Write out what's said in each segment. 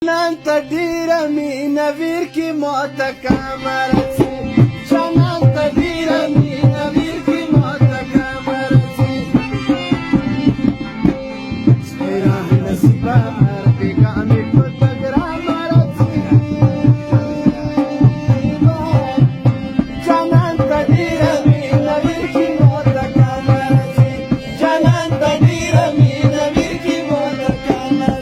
نن ته ډېره مینه ویر کې موت کمر سي جانان ته ډېره مینه ویر کې موت کمر سي سپیرا نصیبه بیگانه په تګرام رسي جانان ته ډېره مینه ویر کې موت کمر سي جانان ته ډېره مینه ویر کې موت کمر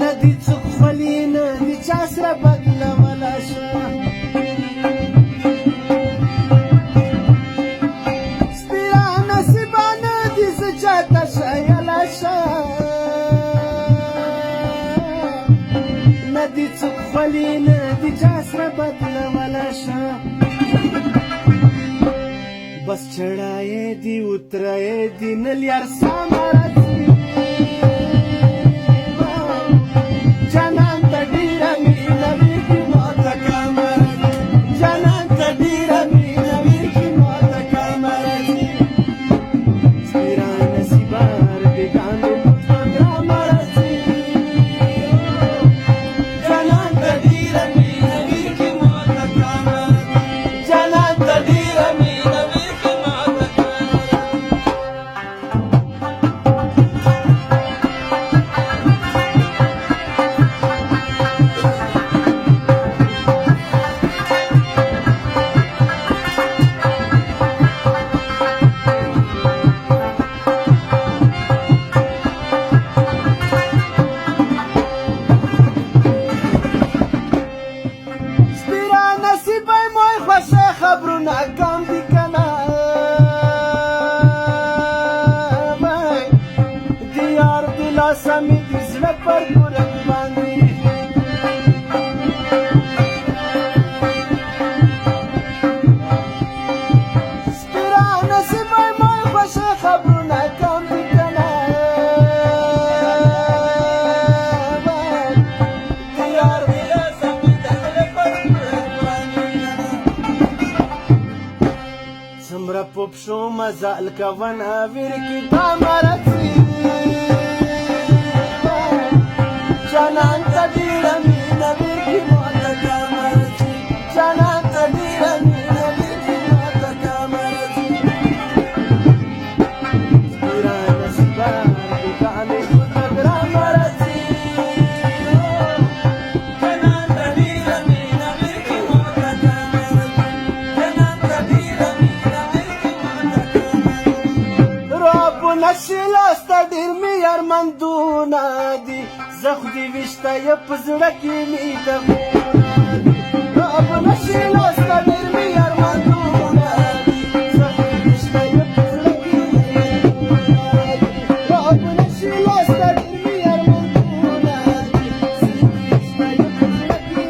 ندی څوک خولي ندی چا سره بدلوله شه سپیره نصیبه ندی څه چاته ښیله شه ندی څوک خولي ندی چا سره بدلوله شه بس چړای دی اترای دی نل یار سامرا جانان ته ډېره مینه ویر کې موت کمر جانان ته ډېره مینه ویر کې موت کمر سپیرا نصیبه بیگانه په ګرام رسي جانان ته ډېره مینه ویر کې موت کمر جانان ته ډېره مینه ویر کې موت خبرونه کم دي کنه د یار د لاسه مې د زړه پر ګورک باندې سپیره نصیبه مای خوښه خبرونه کم دي کنه د یار د لاسه مې د زړه پر ګورک باندې څومره په پښو مزال کوونه ویر کې دامرت سي جانان ته ډېره مینه ویر کې موت کمر سي جانان ته ډېره مینه ویر کې موت کمر سي سپیره نصیبه بیگانه په ګرام رسي جانان ته ډېره مینه ویر کې موت کمر جانان ته ډېره نشي لاسته ډېر مې یارمندونه دي زه خو دې ویشته یې په زړه کې مې د رب نشي لاسته ډېر مې یارمندونه دي زه خو دې ویشته یې په زړه کې رب نشي لاسته ډېر مې یارمندونه دي زه خو دې ویشته یې په زړه کې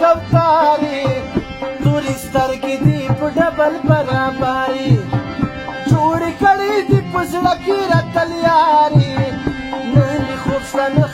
کوتاري تورې سترګې دي په ډبل برابري جوړې کړې دي په زړه کې راته یاري نه مې خوب شته نه